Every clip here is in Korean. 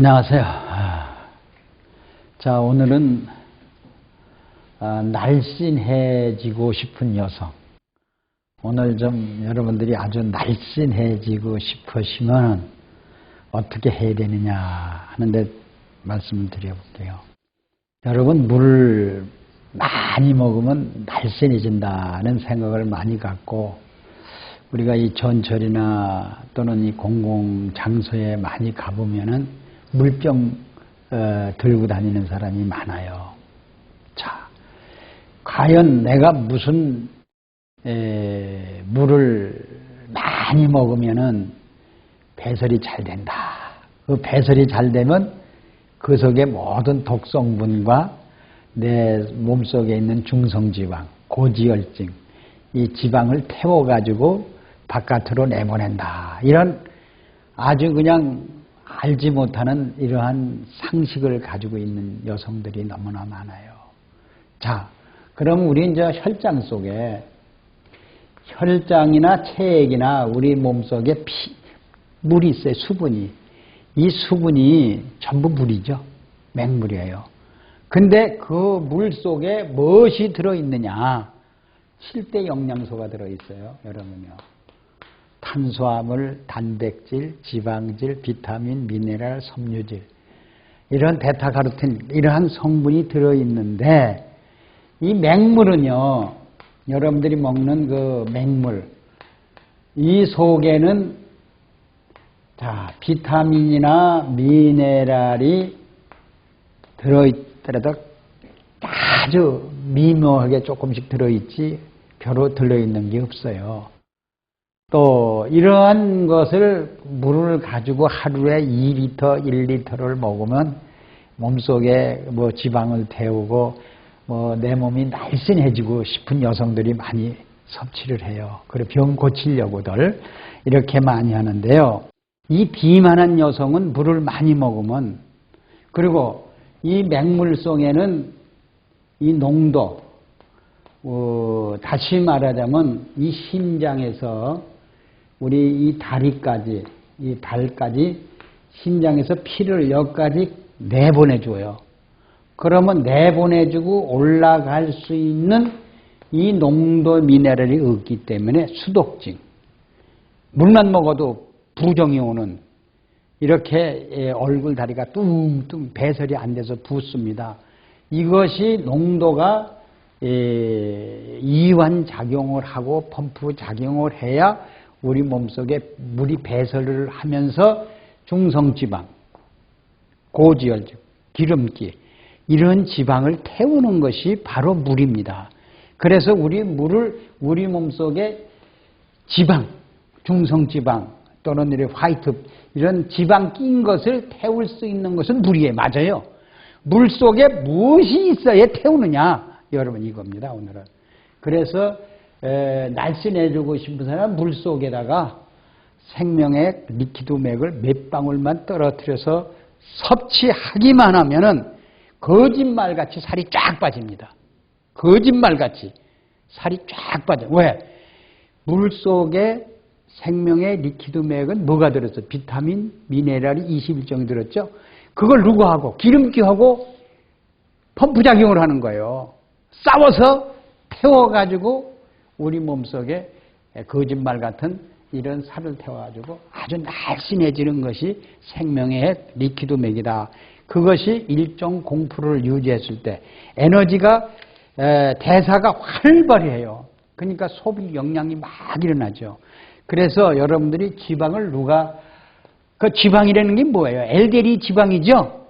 안녕하세요. 자, 오늘은 날씬해지고 싶은 여성. 오늘 좀 여러분들이 아주 날씬해지고 싶으시면 어떻게 해야 되느냐 하는데 말씀을 드려볼게요. 여러분, 물을 많이 먹으면 날씬해진다는 생각을 많이 갖고 우리가 이 전철이나 또는 이 공공장소에 많이 가보면은 물병 들고 다니는 사람이 많아요. 자, 과연 내가 무슨 물을 많이 먹으면은 배설이 잘 된다. 그 배설이 잘 되면 그 속에 모든 독성분과 내 몸속에 있는 중성지방, 고지혈증, 이 지방을 태워가지고 바깥으로 내보낸다. 이런 아주 그냥 알지 못하는 이러한 상식을 가지고 있는 여성들이 너무나 많아요. 자, 그럼 우리 이제 혈장 속에 혈장이나 체액이나 우리 몸속에 물이 있어요. 수분이. 이 수분이 전부 물이죠. 맹물이에요. 근데 그 물 속에 무엇이 들어있느냐? 7대 영양소가 들어있어요. 여러분요. 탄수화물, 단백질, 지방질, 비타민, 미네랄, 섬유질 이런 베타카로틴 이러한 성분이 들어있는데 이 맹물은요. 여러분들이 먹는 그 맹물 이 속에는 자, 비타민이나 미네랄이 들어있더라도 아주 미묘하게 조금씩 들어있지 별로 들어있는 게 없어요. 또 이러한 것을 물을 가지고 하루에 2리터, 1리터를 먹으면 몸속에 뭐 지방을 태우고 뭐 내 몸이 날씬해지고 싶은 여성들이 많이 섭취를 해요. 그리고 병 고치려고들 이렇게 많이 하는데요. 이 비만한 여성은 물을 많이 먹으면 그리고 이 맹물속에는 이 농도 다시 말하자면 이 심장에서 우리 이 다리까지, 이 발까지 심장에서 피를 여기까지 내보내줘요. 그러면 내보내주고 올라갈 수 있는 이 농도 미네랄이 없기 때문에 수독증, 물만 먹어도 부종이 오는 이렇게 얼굴 다리가 뚱뚱 배설이 안 돼서 붓습니다. 이것이 농도가 이완 작용을 하고 펌프 작용을 해야 우리 몸속에 물이 배설을 하면서 중성지방, 고지혈증, 기름기 이런 지방을 태우는 것이 바로 물입니다. 그래서 우리 물을 우리 몸속에 지방, 중성지방 또는 이런 화이트 이런 지방 낀 것을 태울 수 있는 것은 물이에요. 맞아요. 물 속에 무엇이 있어야 태우느냐 여러분 이겁니다. 오늘은. 그래서 날씬해지고 싶은 사람은 물 속에다가 생명의 리퀴드맥을 몇 방울만 떨어뜨려서 섭취하기만 하면은 거짓말같이 살이 쫙 빠집니다. 거짓말같이 살이 쫙 빠져. 왜? 물 속에 생명의 리퀴드맥은 뭐가 들었어? 비타민, 미네랄이 21종이 들었죠? 그걸 누구 하고? 기름기하고 펌프작용을 하는 거예요. 싸워서 태워가지고 우리 몸속에 거짓말 같은 이런 살을 태워가지고 아주 날씬해지는 것이 생명의 리퀴드맥이다. 그것이 일정 공포를 유지했을 때 에너지가 대사가 활발해요. 그러니까 소비 영양이 막 일어나죠. 그래서 여러분들이 지방을 그 지방이라는 게 뭐예요? LDL이 지방이죠?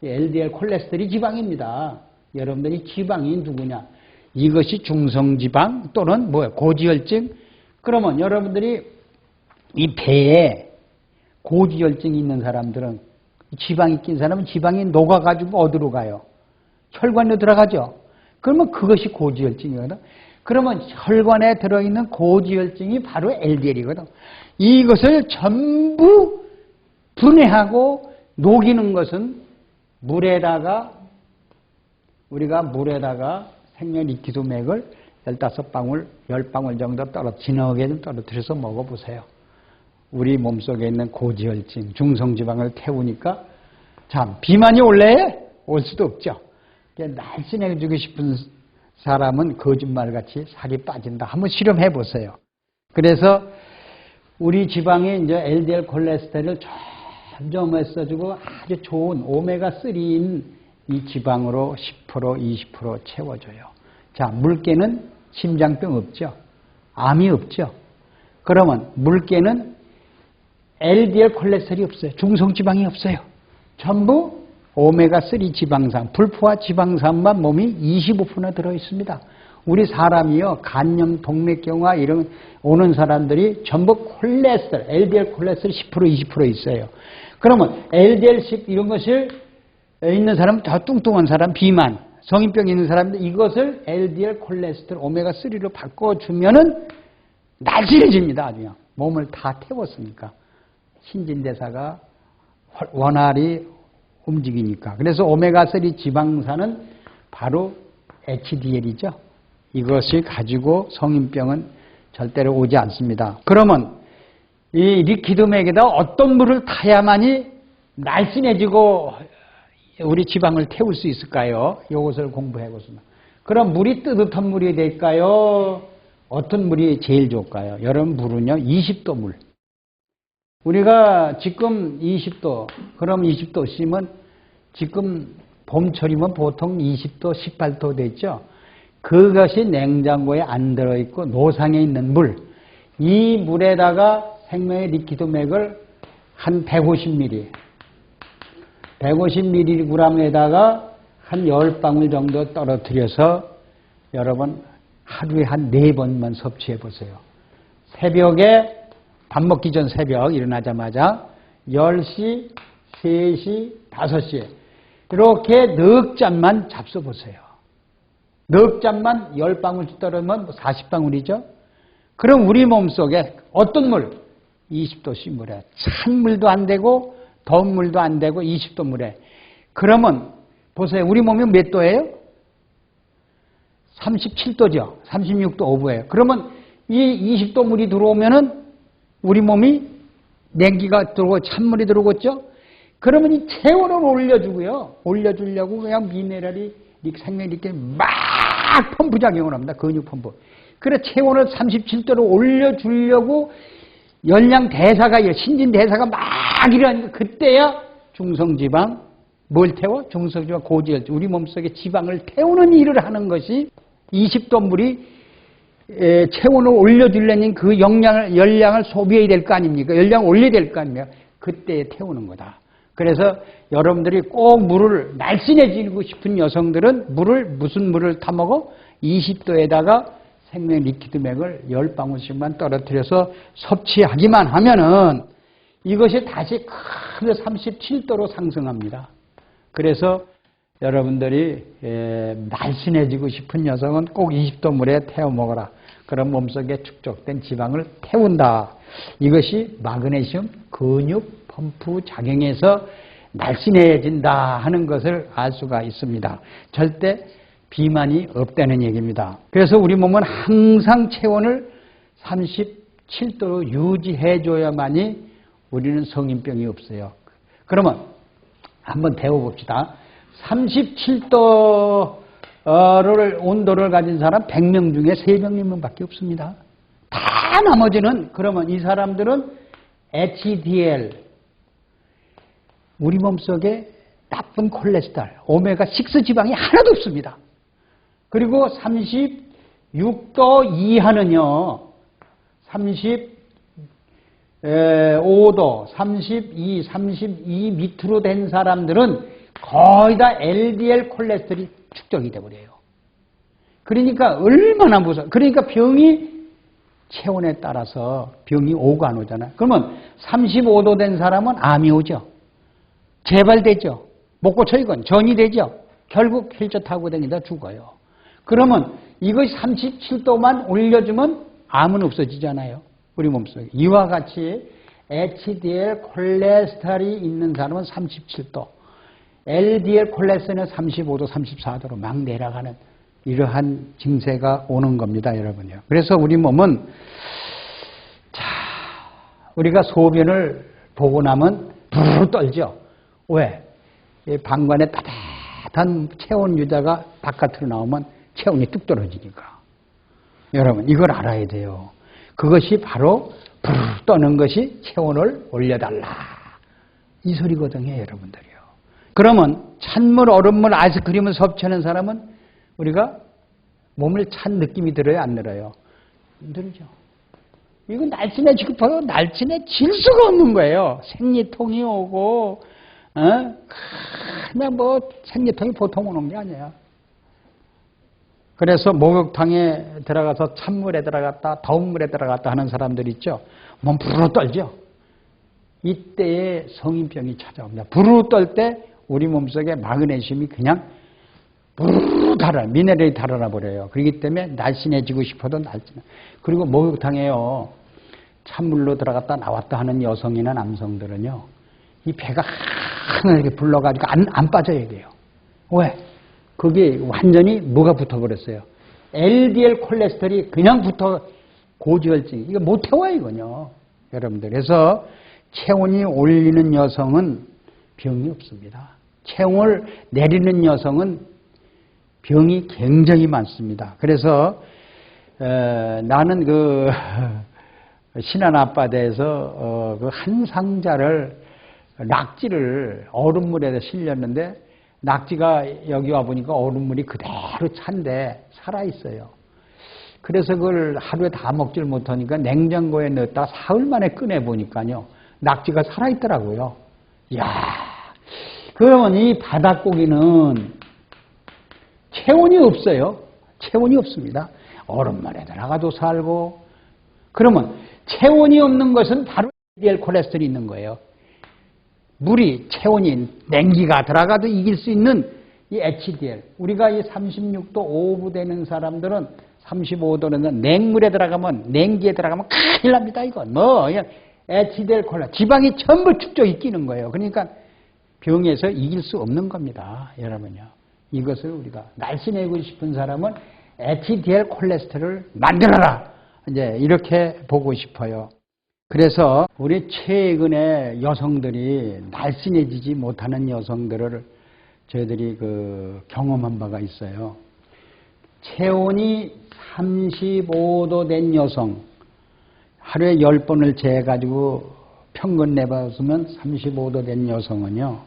LDL 콜레스테롤이 지방입니다. 여러분들이 지방이 누구냐? 이것이 중성지방 또는 뭐예요? 고지혈증? 그러면 여러분들이 이 배에 고지혈증이 있는 사람들은 지방이 낀 사람은 지방이 녹아가지고 어디로 가요? 혈관으로 들어가죠. 그러면 그것이 고지혈증이거든. 그러면 혈관에 들어있는 고지혈증이 바로 LDL이거든. 이것을 전부 분해하고 녹이는 것은 우리가 물에다가 생명 리퀴드맥을 15방울, 10방울 정도 진하게 좀 떨어뜨려서 먹어보세요. 우리 몸속에 있는 고지혈증, 중성지방을 태우니까 참, 비만이 원래 올 수도 없죠. 날씬해지고 싶은 사람은 거짓말같이 살이 빠진다. 한번 실험해 보세요. 그래서 우리 지방에 이제 LDL 콜레스테롤을 점점 써주고 아주 좋은 오메가3인 이 지방으로 10%, 20% 채워줘요. 자, 물개는 심장병 없죠. 암이 없죠. 그러면 물개는 LDL 콜레스테롤이 없어요. 중성지방이 없어요. 전부 오메가3 지방산, 불포화 지방산만 몸이 25%나 들어있습니다. 우리 사람이요, 간염, 동맥경화 이런 오는 사람들이 전부 콜레스테롤, LDL 콜레스테롤 10%, 20% 있어요. 그러면 LDL10 이런 것을 있는 사람은 더 뚱뚱한 사람, 비만, 성인병 있는 사람들 이것을 LDL 콜레스테롤 오메가3로 바꿔주면은 날씬해집니다. 아주 몸을 다 태웠으니까. 신진대사가 원활히 움직이니까. 그래서 오메가3 지방산은 바로 HDL이죠. 이것을 가지고 성인병은 절대로 오지 않습니다. 그러면 이 리퀴드맥에다 어떤 물을 타야만이 날씬해지고 우리 지방을 태울 수 있을까요? 이것을 공부해보겠습니다. 그럼 물이 뜨뜻한 물이 될까요? 어떤 물이 제일 좋을까요? 여러분 물은요 20도 물. 우리가 지금 20도, 그럼 20도 씨면 지금 봄철이면 보통 20도, 18도 되죠. 그것이 냉장고에 안 들어있고 노상에 있는 물. 이 물에다가 생명의 리퀴드맥을 한 150ml, 150mg에다가 한 10방울 정도 떨어뜨려서 여러분 하루에 한 4번만 섭취해 보세요. 새벽에 밥 먹기 전 새벽 일어나자마자 10시, 3시, 5시에 이렇게 넉 잔만 잡숴 보세요. 넉 잔만 10방울 떨어지면 40방울이죠. 그럼 우리 몸속에 어떤 물? 20도씨 물에 찬물도 안 되고 더운 물도 안 되고 20도 물에. 그러면 보세요. 우리 몸이 몇 도예요? 37도죠. 36도 오브예요. 그러면 이 20도 물이 들어오면은 우리 몸이 냉기가 들어오고 찬물이 들어오겠죠? 그러면 이 체온을 올려주고요. 올려주려고 그냥 미네랄이 생명이 이렇게 막 펌프작용을 합니다. 근육 펌프. 그래 체온을 37도로 올려주려고 열량 대사가, 신진대사가 막 일어나니까 그때야 중성지방, 뭘 태워? 중성지방 고지혈, 우리 몸속에 지방을 태우는 일을 하는 것이 20도 물이 체온을 올려주려는 그 열량을 소비해야 될 거 아닙니까? 열량을 올려야 될 거 아닙니까? 그때 태우는 거다. 그래서 여러분들이 꼭 물을 날씬해지고 싶은 여성들은 무슨 물을 타먹어? 20도에다가 생명 리퀴드맥을 10방울씩만 떨어뜨려서 섭취하기만 하면은 이것이 다시 크게 37도로 상승합니다. 그래서 여러분들이 날씬해지고 싶은 여성은 꼭 20도 물에 태워 먹어라. 그럼 몸속에 축적된 지방을 태운다. 이것이 마그네슘 근육 펌프 작용해서 날씬해진다 하는 것을 알 수가 있습니다. 절대 비만이 없다는 얘기입니다. 그래서 우리 몸은 항상 체온을 37도로 유지해줘야만이 우리는 성인병이 없어요. 그러면 한번 배워봅시다. 37도를 온도를 가진 사람 100명 중에 3명이면 밖에 없습니다. 다 나머지는 그러면 이 사람들은 HDL, 우리 몸속에 나쁜 콜레스테롤, 오메가6 지방이 하나도 없습니다. 그리고 36도 이하는요, 35도, 32 밑으로 된 사람들은 거의 다 LDL 콜레스테롤이 축적이 돼버려요. 그러니까 얼마나 무서워. 그러니까 병이 체온에 따라서 병이 오고 안 오잖아요. 그러면 35도 된 사람은 암이 오죠. 재발되죠. 못 고쳐 이건 전이 되죠. 결국 휠체어 타고 다니다 죽어요. 그러면 이것이 37도만 올려주면 암은 없어지잖아요. 우리 몸속에. 이와 같이 HDL 콜레스테롤이 있는 사람은 37도, LDL 콜레스테롤은 35도, 34도로 막 내려가는 이러한 증세가 오는 겁니다, 여러분요. 그래서 우리 몸은 우리가 소변을 보고 나면 부르르 떨죠. 왜? 이 방관에 따뜻한 체온 유자가 바깥으로 나오면 체온이 뚝 떨어지니까. 여러분 이걸 알아야 돼요. 그것이 바로 부르르 떠는 것이 체온을 올려달라. 이 소리거든요, 여러분들이요. 그러면 찬물, 얼음물, 아이스크림을 섭취하는 사람은 우리가 몸을 찬 느낌이 들어요, 안 들어요? 들죠. 이거 날씬해지고 싶어도 날씬해질 수가 없는 거예요. 생리통이 오고, 그냥 뭐 생리통이 보통 오는 게 아니에요. 그래서 목욕탕에 들어가서 찬물에 들어갔다, 더운 물에 들어갔다 하는 사람들 있죠. 몸 부르르 떨죠. 이때에 성인병이 찾아옵니다. 부르르 떨 때 우리 몸속에 마그네슘이 그냥 부르르 달아, 미네랄이 달아나 버려요. 그렇기 때문에 날씬해지고 싶어도 날씬해. 그리고 목욕탕에요, 찬물로 들어갔다 나왔다 하는 여성이나 남성들은요, 이 배가 하늘게 불러가지고 안 빠져야 돼요. 왜? 그게 완전히 뭐가 붙어버렸어요. LDL 콜레스테롤이 그냥 붙어 고지혈증. 이거 못 태워요, 이거요. 여러분들. 그래서 체온이 올리는 여성은 병이 없습니다. 체온을 내리는 여성은 병이 굉장히 많습니다. 그래서 나는 그 신안 앞바다에서 그 한 상자를 낙지를 얼음물에다 실렸는데 낙지가 여기 와 보니까 얼음물이 그대로 찬데 살아있어요. 그래서 그걸 하루에 다 먹질 못하니까 냉장고에 넣었다 사흘 만에 꺼내보니까요, 낙지가 살아있더라고요. 이야, 그러면 이 바닷고기는 체온이 없어요. 체온이 없습니다. 얼음물에 들어가도 살고. 그러면 체온이 없는 것은 바로 LDL 콜레스테롤이 있는 거예요. 물이, 체온이, 냉기가 들어가도 이길 수 있는 이 HDL. 우리가 이 36도 5부 되는 사람들은 35도는 냉물에 들어가면, 냉기에 들어가면 큰일 납니다, 이건. 뭐, 그냥 HDL 콜레스테롤. 지방이 전부 축적이 끼는 거예요. 그러니까 병에서 이길 수 없는 겁니다, 여러분요. 이것을 우리가 날씬해지고 싶은 사람은 HDL 콜레스테롤을 만들어라. 이제 이렇게 보고 싶어요. 그래서 우리 최근에 여성들이 날씬해지지 못하는 여성들을 저희들이 그 경험한 바가 있어요. 체온이 35도 된 여성, 하루에 10번을 재가지고 평균 내봤으면 35도 된 여성은요,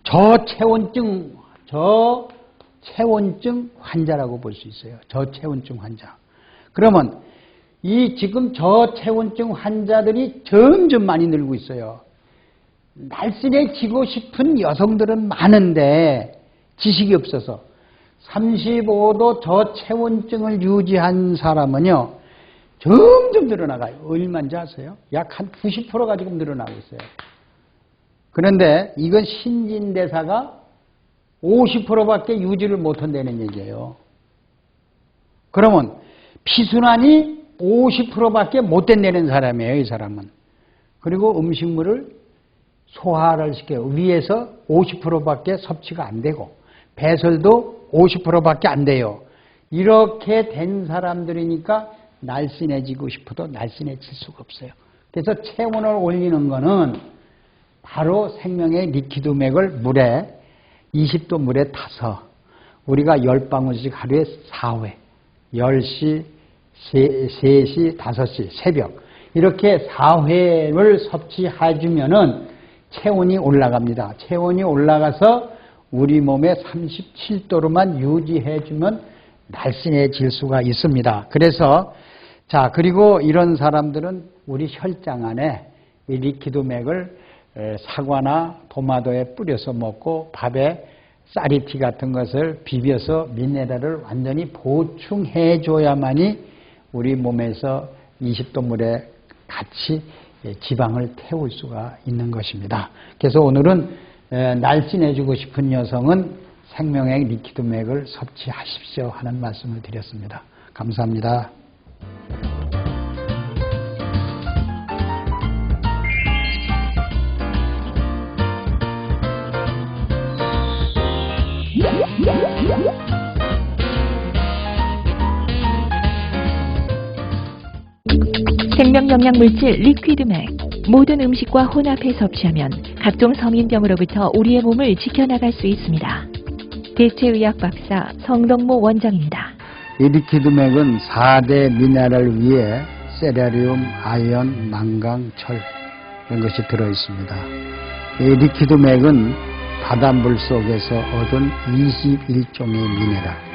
저체온증 환자라고 볼 수 있어요. 저체온증 환자. 그러면 이 지금 저체온증 환자들이 점점 많이 늘고 있어요. 날씬해지고 싶은 여성들은 많은데 지식이 없어서 35도 저체온증을 유지한 사람은요, 점점 늘어나가요. 얼마인지 아세요? 약 한 90%가 지금 늘어나고 있어요. 그런데 이건 신진대사가 50%밖에 유지를 못한다는 얘기예요. 그러면 피순환이 50%밖에 못 된다는 사람이에요, 이 사람은. 그리고 음식물을 소화를 시켜요. 위에서 50%밖에 섭취가 안 되고 배설도 50%밖에 안 돼요. 이렇게 된 사람들이니까 날씬해지고 싶어도 날씬해질 수가 없어요. 그래서 체온을 올리는 거는 바로 생명의 리퀴드맥을 물에 20도 물에 타서 우리가 10방울씩 하루에 4회 10시, 3시, 5시, 새벽 이렇게 4회를 섭취해주면은 체온이 올라갑니다. 체온이 올라가서 우리 몸에 37도로만 유지해주면 날씬해질 수가 있습니다. 그래서 자, 그리고 이런 사람들은 우리 혈장 안에 이 리퀴드맥을 사과나 토마토에 뿌려서 먹고 밥에 쌀이티 같은 것을 비벼서 미네랄을 완전히 보충해 줘야만이 우리 몸에서 20도 물에 같이 지방을 태울 수가 있는 것입니다. 그래서 오늘은 날씬해지고 싶은 여성은 생명의 리퀴드맥을 섭취하십시오 하는 말씀을 드렸습니다. 감사합니다. 생명영양물질 리퀴드맥 모든 음식과 혼합해 섭취하면 각종 성인병으로부터 우리의 몸을 지켜나갈 수 있습니다. 대체의학 박사 성동모 원장입니다. 이 리퀴드맥은 4대 미네랄을 위해 세라리움, 아연, 망강, 철 이런 것이 들어있습니다. 이 리퀴드맥은 바닷물 속에서 얻은 21종의 미네랄